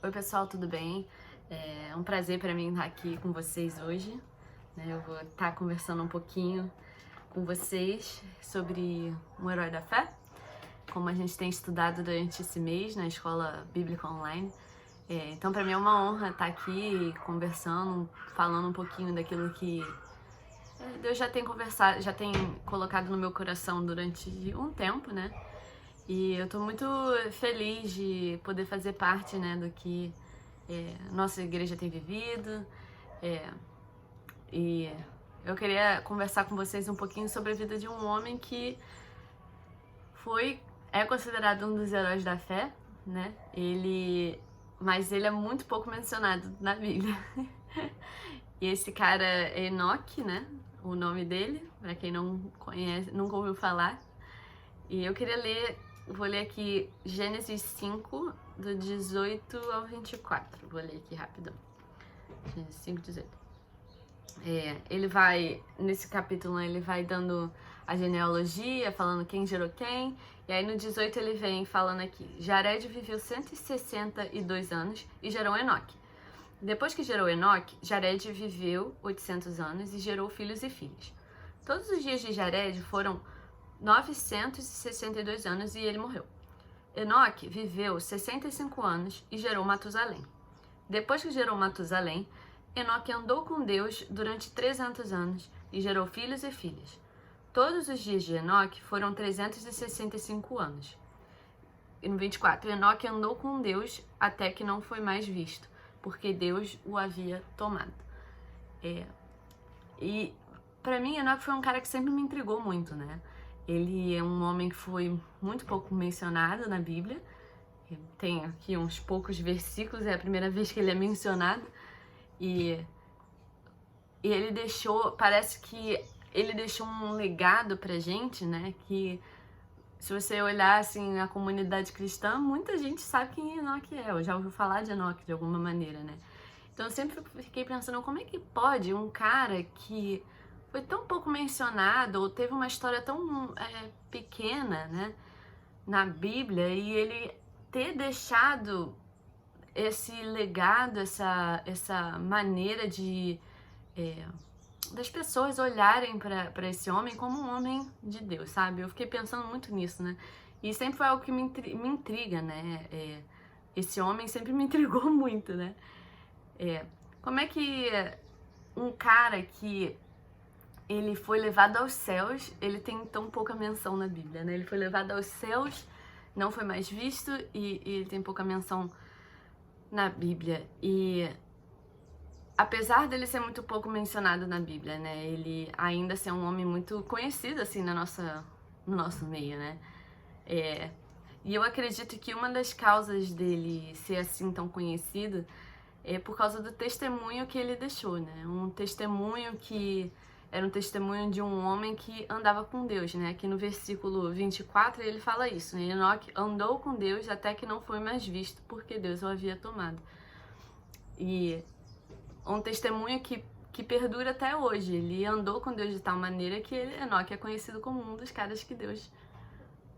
Oi pessoal, tudo bem? É um prazer para mim estar aqui com vocês hoje, né? Eu vou estar conversando um pouquinho com vocês sobre um herói da fé, como a gente tem estudado durante esse mês na Escola Bíblica Online. Então para mim é uma honra estar aqui conversando, falando um pouquinho daquilo que Deus já tem conversado, já tem colocado no meu coração durante um tempo, né? E eu tô muito feliz de poder fazer parte, né, do que nossa igreja tem vivido. E eu queria conversar com vocês um pouquinho sobre a vida de um homem que é considerado um dos heróis da fé, né? Mas ele é muito pouco mencionado na Bíblia. E esse cara é Enoque, né? O nome dele, para quem não conhece, nunca ouviu falar. E eu queria vou ler aqui Gênesis 5, do 18 ao 24. Vou ler aqui rapidão. Gênesis 5, 18. Nesse capítulo, ele vai dando a genealogia, falando quem gerou quem. E aí no 18 ele vem falando aqui: Jared viveu 162 anos e gerou Enoque. Depois que gerou Enoque, Jared viveu 800 anos e gerou filhos e filhas. Todos os dias de Jared foram 962 anos e ele morreu. Enoque viveu 65 anos e gerou Matusalém. Depois que gerou Matusalém, Enoque andou com Deus durante 300 anos e gerou filhos e filhas. Todos os dias de Enoque foram 365 anos. E no 24, Enoque andou com Deus até que não foi mais visto, porque Deus o havia tomado. E pra mim, Enoque foi um cara que sempre me intrigou muito, né? Ele é um homem que foi muito pouco mencionado na Bíblia. Tem aqui uns poucos versículos, é a primeira vez que ele é mencionado. E ele parece que ele deixou um legado pra gente, né? Que se você olhar assim na comunidade cristã, muita gente sabe quem Enoque é, ou já ouviu falar de Enoque de alguma maneira, né? Então eu sempre fiquei pensando, como é que pode um cara que foi tão pouco mencionado, ou teve uma história tão pequena, né, na Bíblia, e ele ter deixado esse legado, essa maneira de das pessoas olharem para esse homem como um homem de Deus, sabe? Eu fiquei pensando muito nisso, né? E sempre foi algo que me intriga, né? Esse homem sempre me intrigou muito, né? Como é que um cara que ele foi levado aos céus, ele tem tão pouca menção na Bíblia, né? Ele foi levado aos céus, não foi mais visto e ele tem pouca menção na Bíblia. E apesar dele ser muito pouco mencionado na Bíblia, né? Ele ainda ser um homem muito conhecido, assim, no nosso meio, né? E eu acredito que uma das causas dele ser assim tão conhecido é por causa do testemunho que ele deixou, né? Um testemunho que era um testemunho de um homem que andava com Deus, né? Aqui no versículo 24 ele fala isso, né? Enoque andou com Deus até que não foi mais visto, porque Deus o havia tomado. E um testemunho que perdura até hoje. Ele andou com Deus de tal maneira que Enoque é conhecido como um dos caras que Deus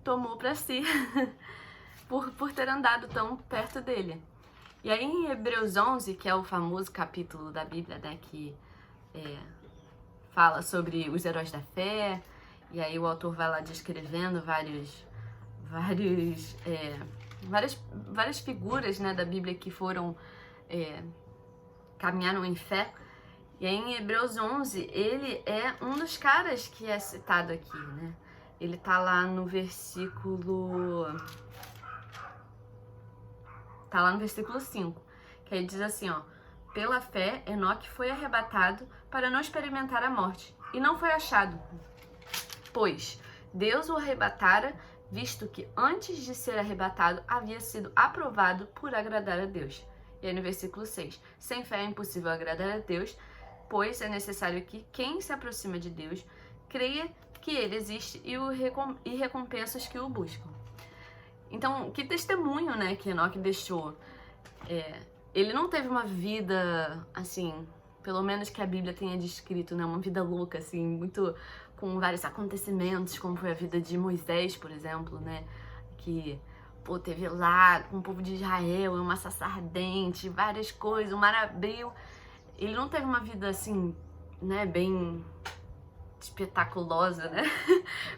tomou para si por ter andado tão perto dele. E aí em Hebreus 11, que é o famoso capítulo da Bíblia, né, que fala sobre os heróis da fé, e aí o autor vai lá descrevendo várias figuras, né, da Bíblia que caminharam em fé. E aí em Hebreus 11, ele é um dos caras que é citado aqui, né? Ele tá lá no versículo 5, que aí diz assim, ó: pela fé, Enoque foi arrebatado para não experimentar a morte, e não foi achado, pois Deus o arrebatara, visto que antes de ser arrebatado havia sido aprovado por agradar a Deus. E aí no versículo 6, sem fé é impossível agradar a Deus, pois é necessário que quem se aproxima de Deus creia que ele existe e recompensa os que o buscam. Então, que testemunho, né, que Enoque deixou. Ele não teve uma vida, assim, pelo menos que a Bíblia tenha descrito, né, uma vida louca, assim, muito com vários acontecimentos, como foi a vida de Moisés, por exemplo, né, que pô, teve lá com o povo de Israel, uma sarça ardente, várias coisas, o mar abriu. Ele não teve uma vida assim, né, bem espetaculosa, né?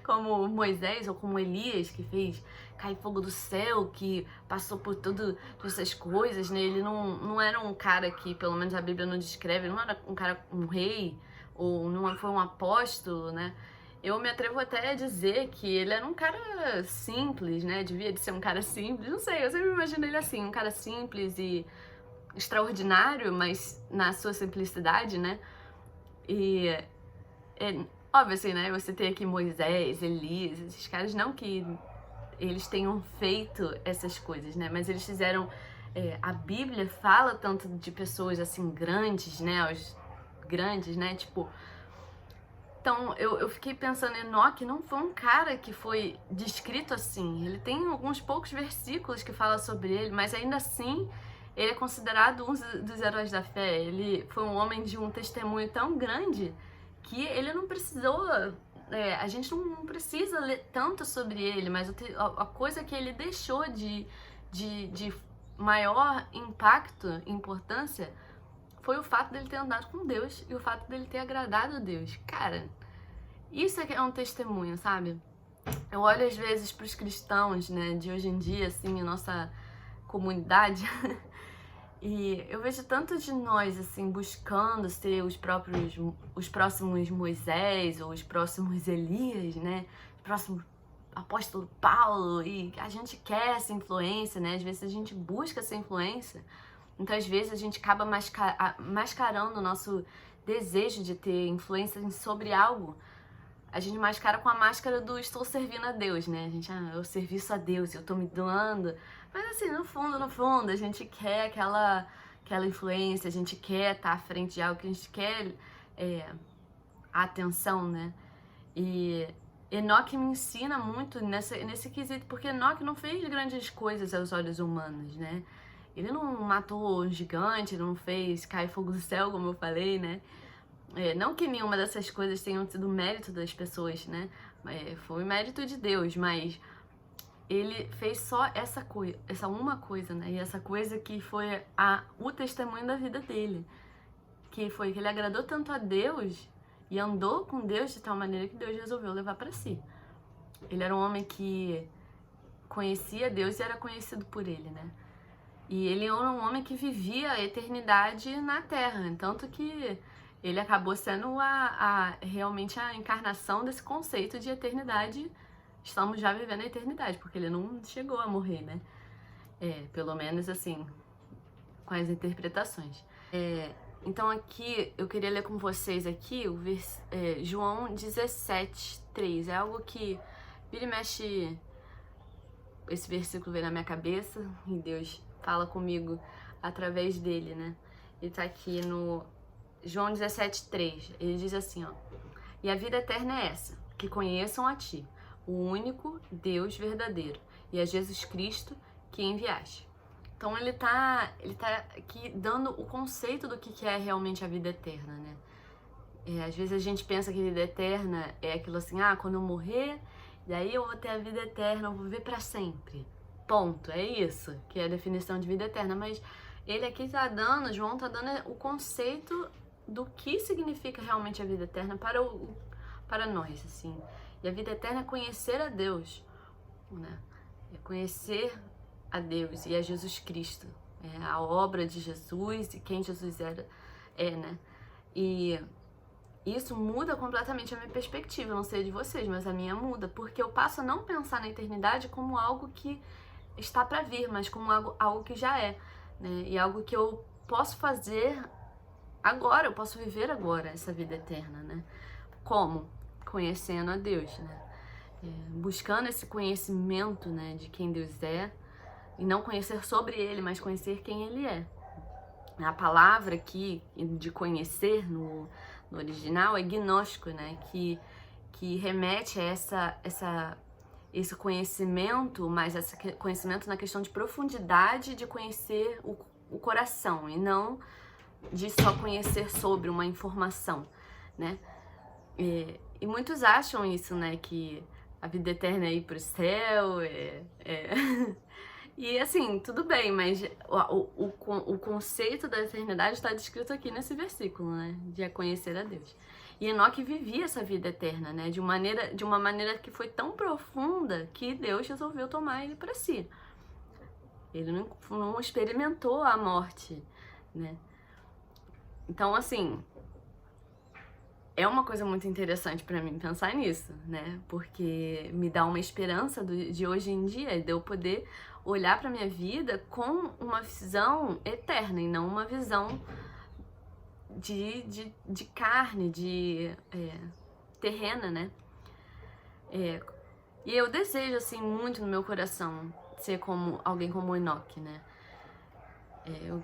Como Moisés ou como Elias, que fez cair fogo do céu, que passou por todas essas coisas, né? Ele não era um cara que, pelo menos a Bíblia não descreve, não era um cara, um rei, ou não foi um apóstolo, né? Eu me atrevo até a dizer que ele era um cara simples, né? Devia de ser um cara simples, não sei, eu sempre imagino ele assim, um cara simples e extraordinário, mas na sua simplicidade, né? E óbvio assim, né? Você tem aqui Moisés, Elias, esses caras, não que eles tenham feito essas coisas, né? Mas eles fizeram. A Bíblia fala tanto de pessoas assim grandes, né? Os grandes, né? Tipo. Então eu fiquei pensando, Enoque não foi um cara que foi descrito assim. Ele tem alguns poucos versículos que fala sobre ele, mas ainda assim ele é considerado um dos heróis da fé. Ele foi um homem de um testemunho tão grande que ele não precisou. A gente não precisa ler tanto sobre ele, mas a coisa que ele deixou de maior impacto, importância, foi o fato dele ter andado com Deus e o fato dele ter agradado a Deus. Cara, isso é um testemunho, sabe? Eu olho às vezes para os cristãos, né, de hoje em dia, assim, a nossa comunidade, e eu vejo tanto de nós, assim, buscando ser os próximos Moisés ou os próximos Elias, né? O próximo apóstolo Paulo, e a gente quer essa influência, né? Às vezes a gente busca essa influência, então às vezes a gente acaba mascarando o nosso desejo de ter influência sobre algo. A gente mascara com a máscara do estou servindo a Deus, né? A gente, eu serviço a Deus, eu tô me doando. Mas assim, no fundo, a gente quer aquela influência, a gente quer estar à frente de algo, que a gente quer a atenção, né? E Enoque me ensina muito nesse quesito, porque Enoque não fez grandes coisas aos olhos humanos, né? Ele não matou um gigante, ele não fez cair fogo do céu, como eu falei, né? Não que nenhuma dessas coisas tenham sido mérito das pessoas, né? Foi mérito de Deus, mas ele fez só essa uma coisa, né? E essa coisa que foi o testemunho da vida dele. Que foi que ele agradou tanto a Deus e andou com Deus de tal maneira que Deus resolveu levar para si. Ele era um homem que conhecia Deus e era conhecido por ele, né? E ele era um homem que vivia a eternidade na Terra, tanto que ele acabou sendo realmente a encarnação desse conceito de eternidade. Estamos já vivendo a eternidade, porque ele não chegou a morrer, né? Pelo menos assim, com as interpretações. Então aqui, eu queria ler com vocês aqui o João 17:3. É algo que vira e mexe, esse versículo veio na minha cabeça e Deus fala comigo através dele, né? Ele tá aqui no João 17:3, ele diz assim, ó: e a vida eterna é essa, que conheçam a ti, o único Deus verdadeiro, e a Jesus Cristo que enviaste. Então ele tá aqui dando o conceito do que é realmente a vida eterna, né? Às vezes a gente pensa que a vida eterna é aquilo assim, quando eu morrer, daí eu vou ter a vida eterna, eu vou viver pra sempre. Ponto, é isso que é a definição de vida eterna, mas ele aqui João tá dando o conceito do que significa realmente a vida eterna para nós, assim. E a vida eterna é conhecer a Deus, né? É conhecer a Deus e a Jesus Cristo. É a obra de Jesus e quem Jesus né? E isso muda completamente a minha perspectiva, eu não sei de vocês, mas a minha muda, porque eu passo a não pensar na eternidade como algo que está para vir, mas como algo que já é, né? E algo que eu posso fazer agora, eu posso viver agora essa vida eterna, né? Como? Conhecendo a Deus, né? Buscando esse conhecimento, né, de quem Deus é, e não conhecer sobre Ele, mas conhecer quem Ele é. A palavra aqui de conhecer no original é gnóstico, né? Que remete a esse conhecimento, mas esse conhecimento na questão de profundidade de conhecer o coração, e não de só conhecer sobre uma informação, né? E muitos acham isso, né? Que a vida eterna é ir pro céu, E assim, tudo bem, mas o conceito da eternidade está descrito aqui nesse versículo, né? De conhecer a Deus. E Enoque vivia essa vida eterna, né? De uma maneira que foi tão profunda que Deus resolveu tomar ele para si. Ele não experimentou a morte, né? Então, assim, é uma coisa muito interessante para mim pensar nisso, né? Porque me dá uma esperança de hoje em dia, de eu poder olhar para minha vida com uma visão eterna e não uma visão de carne, terrena, né? E eu desejo, assim, muito no meu coração ser como alguém como Enoque, né? Eu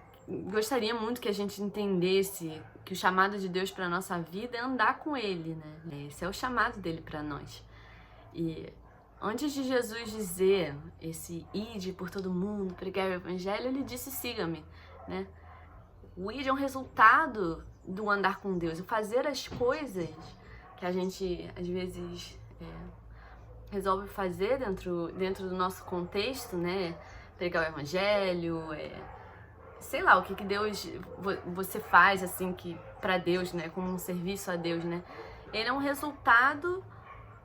gostaria muito que a gente entendesse que o chamado de Deus para nossa vida é andar com Ele, né? Esse é o chamado dele para nós. E antes de Jesus dizer esse ide por todo mundo, pregar o evangelho, ele disse siga-me, né? O ide é um resultado do andar com Deus, o fazer as coisas que a gente às vezes resolve fazer dentro do nosso contexto, né? Pregar o evangelho, sei lá, o que Deus você faz assim que para Deus, né? Como um serviço a Deus, né? Ele é um resultado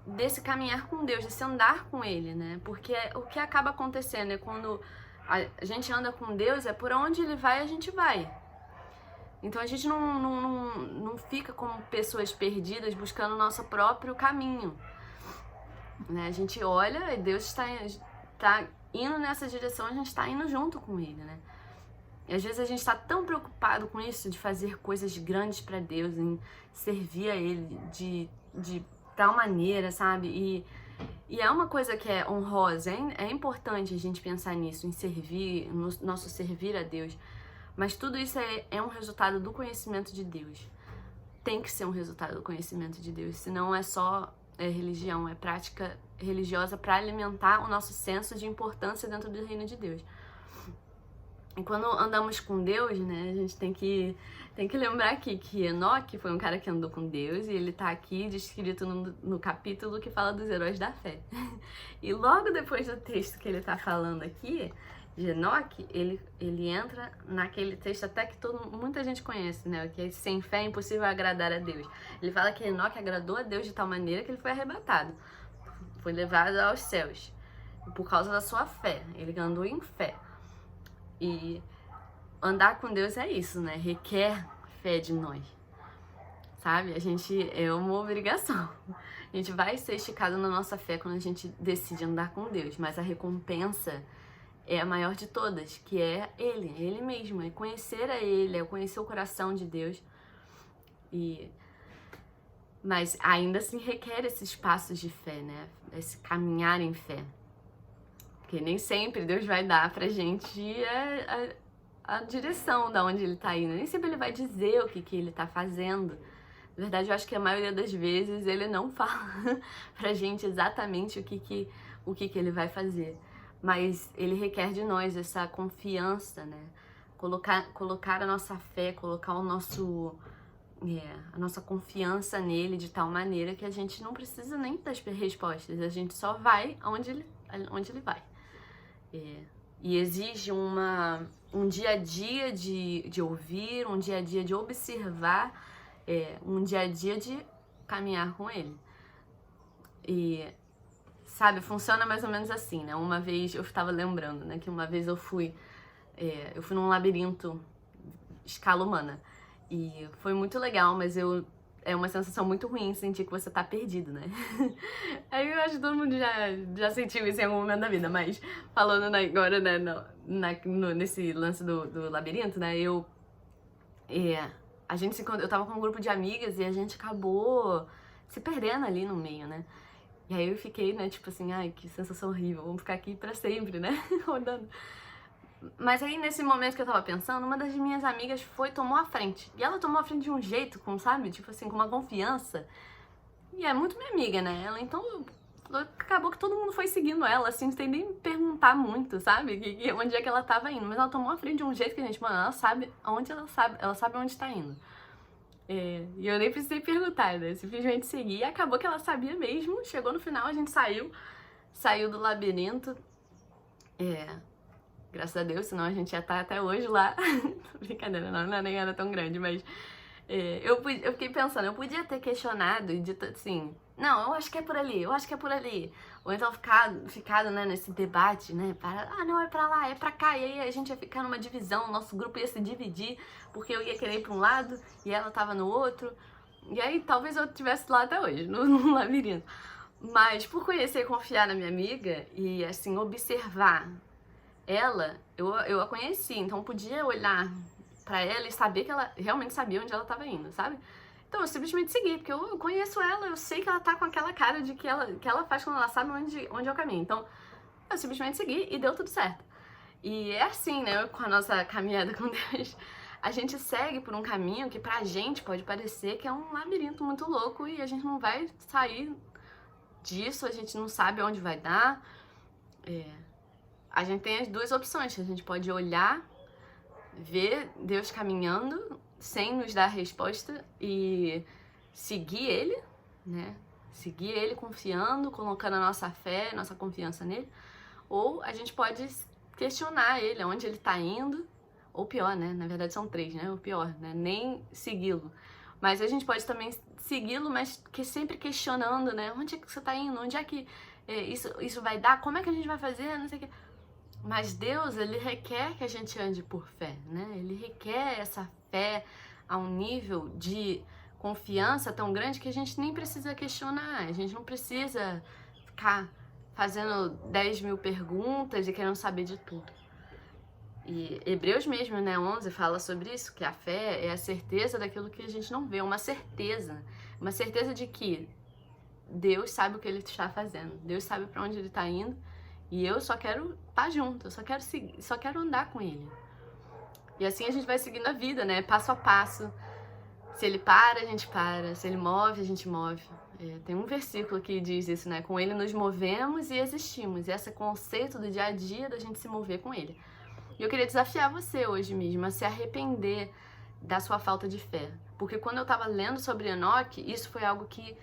desse caminhar com Deus, desse andar com Ele, né? Porque o que acaba acontecendo é quando a gente anda com Deus, é por onde Ele vai, a gente vai. Então a gente não fica como pessoas perdidas buscando o nosso próprio caminho, né? A gente olha e Deus está indo nessa direção, a gente está indo junto com Ele, né? E às vezes a gente está tão preocupado com isso, de fazer coisas grandes para Deus, em servir a Ele de tal maneira, sabe? E é uma coisa que é honrosa, é importante a gente pensar nisso, em servir, no nosso servir a Deus. Mas tudo isso é um resultado do conhecimento de Deus. Tem que ser um resultado do conhecimento de Deus, senão é só religião, é prática religiosa para alimentar o nosso senso de importância dentro do reino de Deus. E quando andamos com Deus, né, a gente tem que lembrar aqui que Enoque foi um cara que andou com Deus e ele tá aqui descrito no capítulo que fala dos heróis da fé. E logo depois do texto que ele tá falando aqui, de Enoque, ele entra naquele texto até que muita gente conhece, né, que é sem fé é impossível agradar a Deus. Ele fala que Enoque agradou a Deus de tal maneira que ele foi arrebatado, foi levado aos céus, por causa da sua fé, ele andou em fé. E andar com Deus é isso, né? Requer fé de nós, sabe? É uma obrigação. A gente vai ser esticado na nossa fé quando a gente decide andar com Deus, mas a recompensa é a maior de todas, que é Ele mesmo, é conhecer a Ele, é conhecer o coração de Deus. Mas ainda assim requer esses passos de fé, né? Esse caminhar em fé. Porque nem sempre Deus vai dar pra gente a direção da onde Ele tá indo. Nem sempre Ele vai dizer o que Ele tá fazendo. Na verdade, eu acho que a maioria das vezes Ele não fala pra gente exatamente o que Ele vai fazer. Mas Ele requer de nós essa confiança, né? Colocar a nossa fé, colocar a nossa confiança nele de tal maneira que a gente não precisa nem das respostas. A gente só vai onde ele vai. E exige um dia a dia de ouvir, um dia a dia de observar, um dia a dia de caminhar com ele. E, sabe, funciona mais ou menos assim, né? Uma vez, eu estava lembrando, né, que uma vez eu fui num labirinto escala humana. E foi muito legal, mas é uma sensação muito ruim sentir que você tá perdido, né? Aí eu acho que todo mundo já sentiu isso em algum momento da vida, mas falando agora, né, nesse lance do labirinto, né, eu tava com um grupo de amigas e a gente acabou se perdendo ali no meio, né? E aí eu fiquei, né, tipo assim, ai, que sensação horrível, vamos ficar aqui pra sempre, né, rodando. Mas aí, nesse momento que eu tava pensando, uma das minhas amigas tomou a frente. E ela tomou a frente de um jeito, sabe? Tipo assim, com uma confiança. E é muito minha amiga, né? Então, acabou que todo mundo foi seguindo ela, assim, sem nem perguntar muito, sabe? Onde é que ela tava indo. Mas ela tomou a frente de um jeito que a gente, mano, ela sabe onde tá indo. E eu nem precisei perguntar, né? Simplesmente segui e acabou que ela sabia mesmo. Chegou no final, a gente saiu do labirinto. Graças a Deus, senão a gente ia estar até hoje lá. Brincadeira, não, nem era tão grande, mas eu fiquei pensando, eu podia ter questionado e dito assim, não, eu acho que é por ali, eu acho que é por ali. Ou então ficado né, nesse debate, né? Não, é pra lá, é pra cá. E aí a gente ia ficar numa divisão, o nosso grupo ia se dividir, porque eu ia querer ir pra um lado e ela tava no outro. E aí talvez eu estivesse lá até hoje, no labirinto. Mas por conhecer e confiar na minha amiga e assim, observar ela, eu a conheci, então podia olhar pra ela e saber que ela realmente sabia onde ela tava indo, sabe? Então eu simplesmente segui, porque eu conheço ela, eu sei que ela tá com aquela cara de que ela faz quando ela sabe onde é o caminho. Então eu simplesmente segui e deu tudo certo. E é assim, né, com a nossa caminhada com Deus, a gente segue por um caminho que pra gente pode parecer que é um labirinto muito louco e a gente não vai sair disso, a gente não sabe onde vai dar. A gente tem as duas opções, a gente pode olhar, ver Deus caminhando sem nos dar resposta e seguir Ele, né? Seguir Ele confiando, colocando a nossa fé, nossa confiança nele. Ou a gente pode questionar Ele, aonde Ele tá indo. Ou pior, né? Na verdade são três, né? O pior, né? Nem segui-lo. Mas a gente pode também segui-lo, mas sempre questionando, né? Onde é que você tá indo? Onde é que isso vai dar? Como é que a gente vai fazer? Não sei o que. Mas Deus, Ele requer que a gente ande por fé, né? Ele requer essa fé a um nível de confiança tão grande que a gente nem precisa questionar. A gente não precisa ficar fazendo 10 mil perguntas e querendo saber de tudo. E Hebreus mesmo, né, 11, fala sobre isso, que a fé é a certeza daquilo que a gente não vê, uma certeza de que Deus sabe o que Ele está fazendo, Deus sabe para onde Ele está indo, e eu só quero estar junto, eu só quero andar com Ele. E assim a gente vai seguindo a vida, né, passo a passo. Se Ele para, a gente para, se Ele move, a gente move. Tem um versículo que diz isso, né, com Ele nos movemos e existimos, e esse conceito do dia a dia da gente se mover com Ele. E eu queria desafiar você hoje mesmo a se arrepender da sua falta de fé. Porque quando eu estava lendo sobre Enoque, isso foi algo que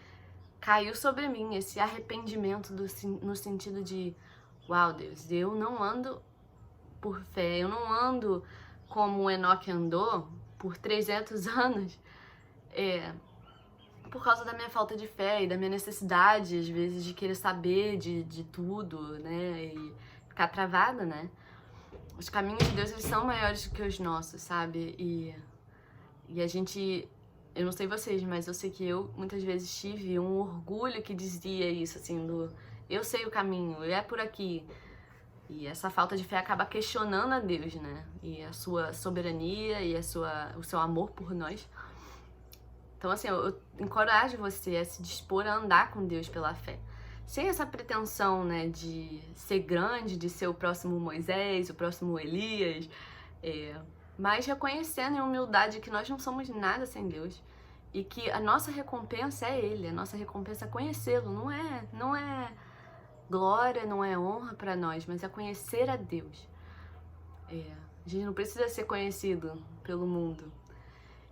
caiu sobre mim, esse arrependimento no sentido de, uau, Deus, eu não ando por fé, eu não ando como Enoque andou por 300 anos, por causa da minha falta de fé e da minha necessidade, às vezes, de querer saber de tudo, né, e ficar travada, né. Os caminhos de Deus, eles são maiores do que os nossos, sabe? E a gente... Eu não sei vocês, mas eu sei que eu, muitas vezes, tive um orgulho que dizia isso, assim, eu sei o caminho, é por aqui. E essa falta de fé acaba questionando a Deus, né? E a sua soberania e o seu amor por nós. Então, assim, eu encorajo você a se dispor a andar com Deus pela fé. Sem essa pretensão, né, de ser grande, de ser o próximo Moisés, o próximo Elias, mas reconhecendo em humildade que nós não somos nada sem Deus e que a nossa recompensa é Ele, a nossa recompensa é conhecê-lo, não é glória, não é honra para nós, mas é conhecer a Deus. A gente não precisa ser conhecido pelo mundo.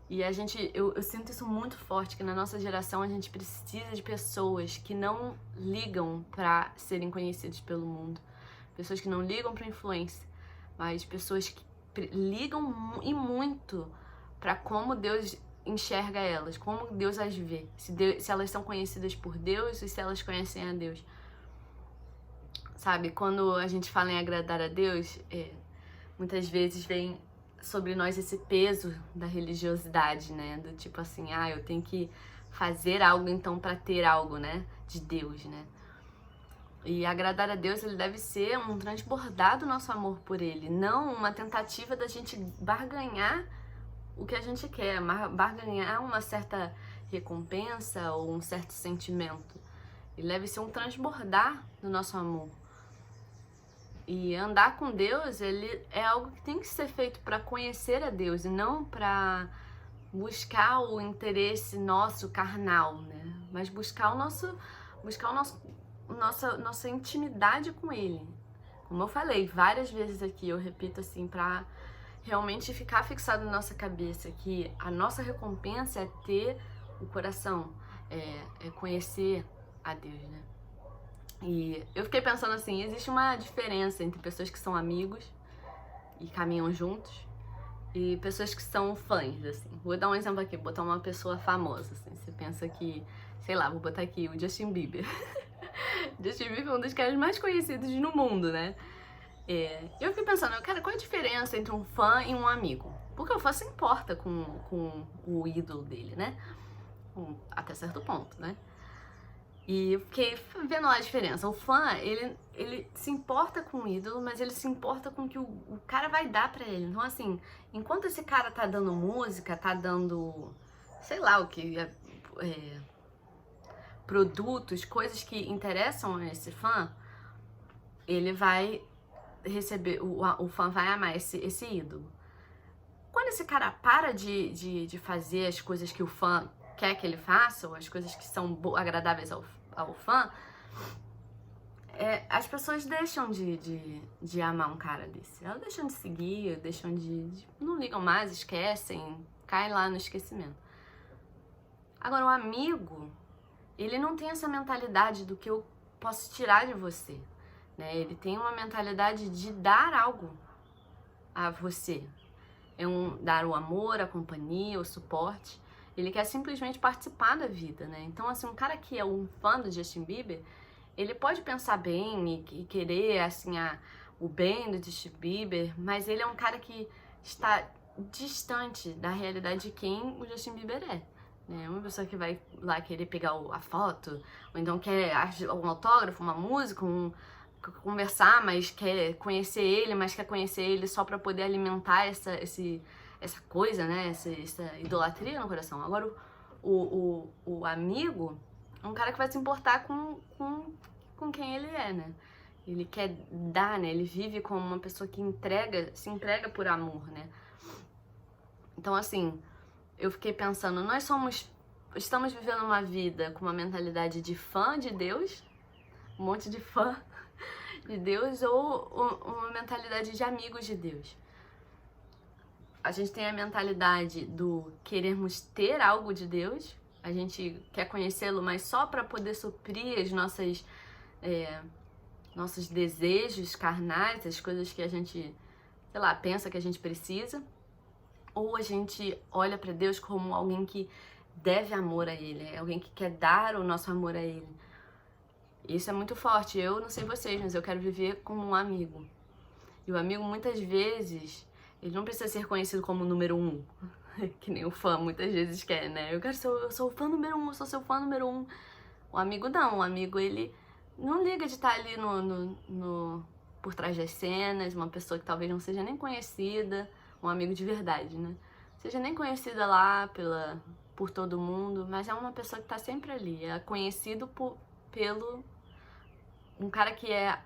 E eu sinto isso muito forte, que na nossa geração a gente precisa de pessoas que não ligam pra serem conhecidas pelo mundo. Pessoas que não ligam pra influência, mas pessoas que ligam e muito pra como Deus enxerga elas, como Deus as vê. Se elas são conhecidas por Deus e se elas conhecem a Deus. Sabe, quando a gente fala em agradar a Deus, muitas vezes vem sobre nós esse peso da religiosidade, né? Do tipo assim, eu tenho que fazer algo então para ter algo, né? De Deus, né? E agradar a Deus, ele deve ser um transbordar do nosso amor por Ele, não uma tentativa da gente barganhar o que a gente quer, barganhar uma certa recompensa ou um certo sentimento. Ele deve ser um transbordar do nosso amor. E andar com Deus, ele é algo que tem que ser feito para conhecer a Deus e não para buscar o interesse nosso carnal, né? Mas buscar nossa intimidade com Ele. Como eu falei várias vezes aqui, eu repito assim, para realmente ficar fixado na nossa cabeça que a nossa recompensa é ter o coração, é conhecer a Deus, né? E eu fiquei pensando assim, existe uma diferença entre pessoas que são amigos e caminham juntos e pessoas que são fãs, assim. Vou dar um exemplo aqui, botar uma pessoa famosa, assim. Você pensa que, sei lá, vou botar aqui o Justin Bieber. Justin Bieber é um dos caras mais conhecidos no mundo, né? Eu fiquei pensando, cara, qual é a diferença entre um fã e um amigo? Porque o fã se importa com o ídolo dele, né? Até certo ponto, né? E eu fiquei vendo lá a diferença. O fã, ele se importa com o ídolo, mas ele se importa com o que o cara vai dar pra ele. Então, assim, enquanto esse cara tá dando música, tá dando, sei lá o que, produtos, coisas que interessam a esse fã, ele vai receber, o fã vai amar esse ídolo. Quando esse cara para de fazer as coisas que o fã quer que ele faça, ou as coisas que são agradáveis ao fã, as pessoas deixam de amar um cara desse. Elas deixam de seguir, deixam não ligam mais, esquecem, caem lá no esquecimento. Agora, o amigo, ele não tem essa mentalidade do que eu posso tirar de você, né? Ele tem uma mentalidade de dar algo a você. Dar o amor, a companhia, o suporte. Ele quer simplesmente participar da vida, né? Então, assim, um cara que é um fã do Justin Bieber, ele pode pensar bem e querer, assim, o bem do Justin Bieber, mas ele é um cara que está distante da realidade de quem o Justin Bieber é. Né? Uma pessoa que vai lá querer pegar a foto, ou então quer um autógrafo, uma música, conversar, mas quer conhecer ele, mas quer conhecer ele só pra poder alimentar essa coisa, né? Essa idolatria no coração. Agora, o amigo é um cara que vai se importar com quem ele é, né? Ele quer dar, né? Ele vive como uma pessoa que se entrega por amor, né? Então, assim, eu fiquei pensando, estamos vivendo uma vida com uma mentalidade de fã de Deus, um monte de fã de Deus, ou uma mentalidade de amigos de Deus. A gente tem a mentalidade do querermos ter algo de Deus, a gente quer conhecê-lo, mas só para poder suprir as nossos desejos carnais, as coisas que a gente, sei lá, pensa que a gente precisa, ou a gente olha para Deus como alguém que deve amor a Ele, alguém que quer dar o nosso amor a Ele. Isso é muito forte. Eu não sei vocês, mas eu quero viver como um amigo. E o amigo, muitas vezes, ele não precisa ser conhecido como o número 1, que nem o fã muitas vezes quer, né? Eu sou o fã número 1, eu sou seu fã número 1. O amigo não, o amigo, ele não liga de estar ali por trás das cenas, uma pessoa que talvez não seja nem conhecida, um amigo de verdade, né? Seja nem conhecida lá por todo mundo, mas é uma pessoa que tá sempre ali, é conhecido pelo... Um cara que é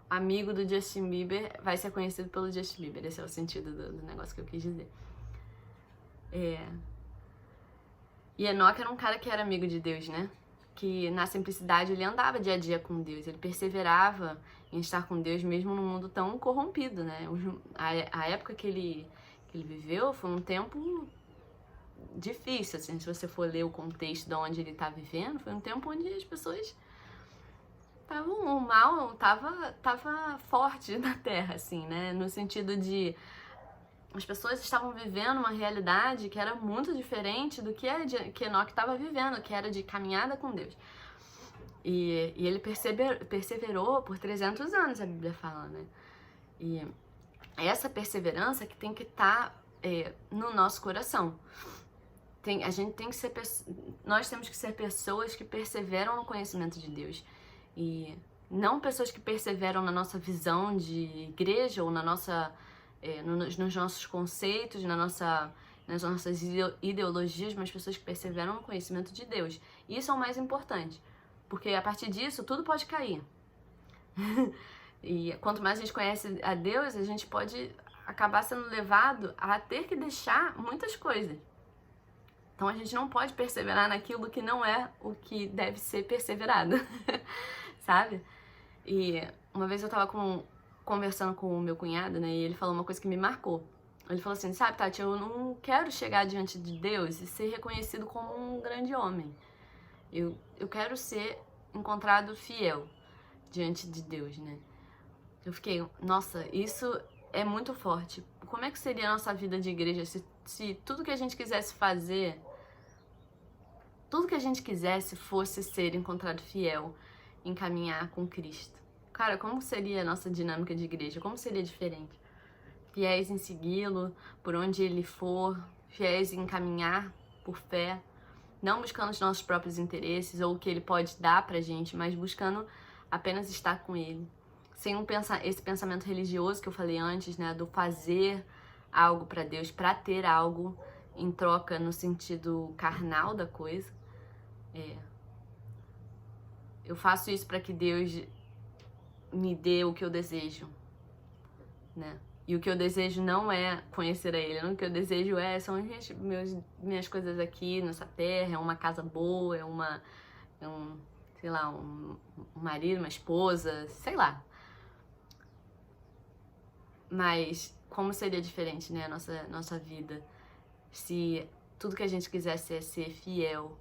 amigo do Justin Bieber vai ser conhecido pelo Justin Bieber. Esse é o sentido do negócio que eu quis dizer. E Enoque era um cara que era amigo de Deus, né? Que na simplicidade ele andava dia a dia com Deus. Ele perseverava em estar com Deus mesmo num mundo tão corrompido, né? A época que ele viveu foi um tempo difícil, assim. Se você for ler o contexto de onde ele está vivendo, foi um tempo onde as pessoas... o mal tava forte na Terra, assim, né? No sentido de... As pessoas estavam vivendo uma realidade que era muito diferente do que Enoque estava vivendo, que era de caminhada com Deus. E ele perseverou por 300 anos, a Bíblia fala, né? E essa perseverança que tem que estar no nosso coração. Nós temos que ser pessoas que perseveram no conhecimento de Deus. E não pessoas que perseveram na nossa visão de igreja ou nos nossos conceitos, nas nossas ideologias, mas pessoas que perseveram no conhecimento de Deus. Isso é o mais importante, porque a partir disso tudo pode cair. E quanto mais a gente conhece a Deus, a gente pode acabar sendo levado a ter que deixar muitas coisas. Então a gente não pode perseverar naquilo que não é o que deve ser perseverado, sabe? E uma vez eu tava conversando com o meu cunhado, né, e ele falou uma coisa que me marcou. Ele falou assim, sabe, Tati, eu não quero chegar diante de Deus e ser reconhecido como um grande homem. Eu quero ser encontrado fiel diante de Deus, né? Eu fiquei, nossa, isso é muito forte. Como é que seria a nossa vida de igreja se tudo que a gente quisesse fazer, tudo que a gente quisesse fosse ser encontrado fiel em caminhar com Cristo? Cara, como seria a nossa dinâmica de igreja? Como seria diferente? Fiéis em segui-lo, por onde ele for, fiéis em caminhar por fé, não buscando os nossos próprios interesses ou o que ele pode dar pra gente, mas buscando apenas estar com ele. Sem esse pensamento religioso que eu falei antes, né, do fazer algo pra Deus, pra ter algo em troca no sentido carnal da coisa. Eu faço isso pra que Deus me dê o que eu desejo, né? E o que eu desejo não é conhecer a Ele, o que eu desejo são minhas coisas aqui nessa terra, é uma casa boa, sei lá, um marido, uma esposa, sei lá. Mas como seria diferente, né, a nossa vida se tudo que a gente quisesse é ser fiel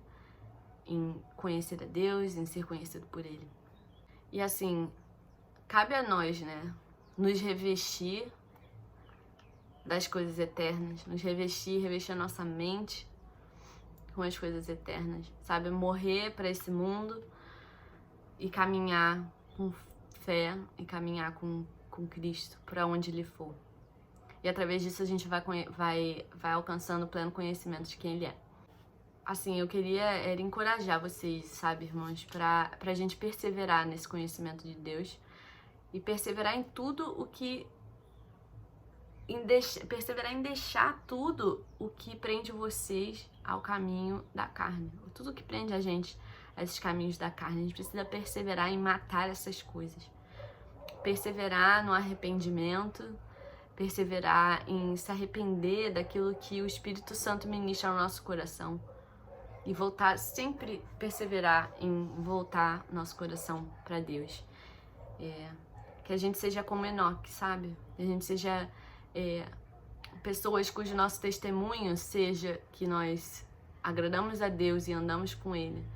em conhecer a Deus, em ser conhecido por Ele. E assim, cabe a nós, né, nos revestir das coisas eternas, nos revestir a nossa mente com as coisas eternas, sabe? Morrer para esse mundo e caminhar com fé e caminhar com Cristo para onde Ele for. E através disso a gente vai alcançando o pleno conhecimento de quem Ele é. Assim, eu queria encorajar vocês, sabe, irmãos, pra gente perseverar nesse conhecimento de Deus e perseverar em tudo o que perseverar em deixar tudo o que prende vocês ao caminho da carne. Tudo que prende a gente a esses caminhos da carne. A gente precisa perseverar em matar essas coisas. Perseverar no arrependimento, perseverar em se arrepender daquilo que o Espírito Santo ministra ao nosso coração. E voltar, sempre perseverar em voltar nosso coração para Deus. Que a gente seja como Enoque, sabe? Que a gente seja pessoas cujo nosso testemunho seja que nós agradamos a Deus e andamos com Ele.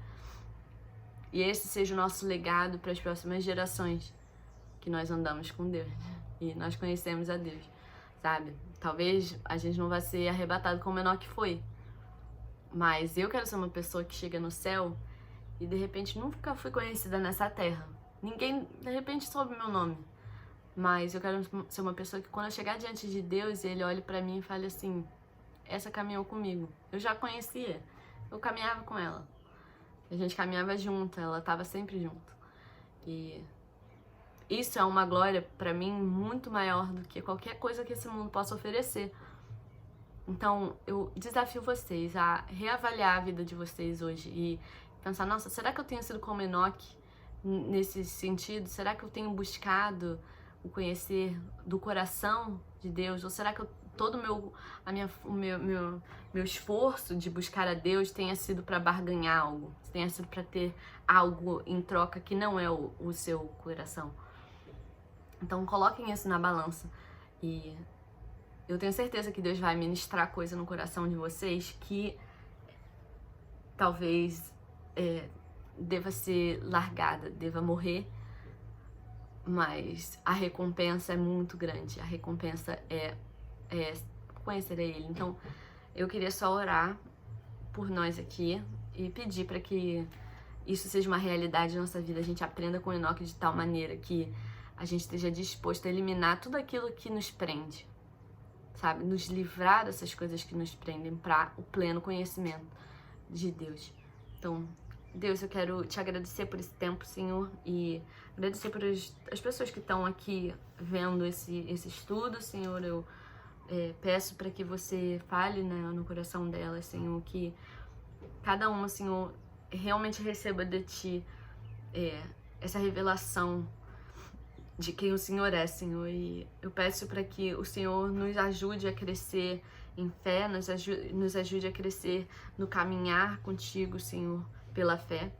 E esse seja o nosso legado para as próximas gerações, que nós andamos com Deus e nós conhecemos a Deus, sabe? Talvez a gente não vá ser arrebatado como Enoque foi, mas eu quero ser uma pessoa que chega no céu e de repente nunca fui conhecida nessa terra. Ninguém de repente soube meu nome. Mas eu quero ser uma pessoa que quando eu chegar diante de Deus, Ele olhe pra mim e fale assim, essa caminhou comigo. Eu já conhecia, eu caminhava com ela. A gente caminhava junto, ela estava sempre junto. E isso é uma glória pra mim muito maior do que qualquer coisa que esse mundo possa oferecer. Então, eu desafio vocês a reavaliar a vida de vocês hoje e pensar, nossa, será que eu tenho sido como Enoque nesse sentido? Será que eu tenho buscado o conhecer do coração de Deus? Ou será que todo o meu esforço de buscar a Deus tenha sido para barganhar algo? Tenha sido para ter algo em troca que não é o seu coração? Então coloquem isso na balança e eu tenho certeza que Deus vai ministrar coisa no coração de vocês que talvez deva ser largada, deva morrer. Mas a recompensa é muito grande. A recompensa é conhecer a Ele. Então, eu queria só orar por nós aqui e pedir para que isso seja uma realidade na nossa vida. A gente aprenda com o Enoque de tal maneira que a gente esteja disposto a eliminar tudo aquilo que nos prende, sabe? Nos livrar dessas coisas que nos prendem para o pleno conhecimento de Deus. Então, Deus, eu quero te agradecer por esse tempo, Senhor, e agradecer por as pessoas que estão aqui vendo esse estudo, Senhor. Eu peço para que você fale, né, no coração delas, Senhor, que cada uma, Senhor, realmente receba de Ti essa revelação de quem o Senhor é, Senhor. E eu peço para que o Senhor nos ajude a crescer em fé, nos ajude a crescer no caminhar contigo, Senhor, pela fé,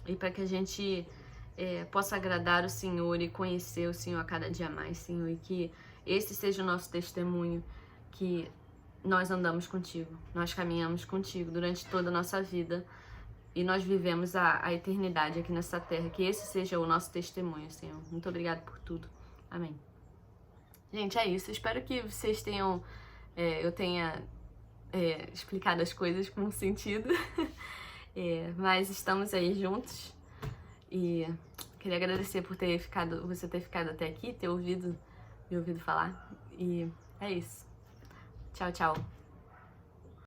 e para que a gente possa agradar o Senhor e conhecer o Senhor a cada dia mais, Senhor, e que esse seja o nosso testemunho, que nós andamos contigo, nós caminhamos contigo durante toda a nossa vida e nós vivemos a eternidade aqui nessa terra. Que esse seja o nosso testemunho, Senhor. Muito obrigada por tudo. Amém. Gente, é isso. Espero que vocês tenham... eu tenha explicado as coisas com sentido. Mas estamos aí juntos. E queria agradecer por você ter ficado até aqui, ter me ouvido falar. E é isso. Tchau, tchau.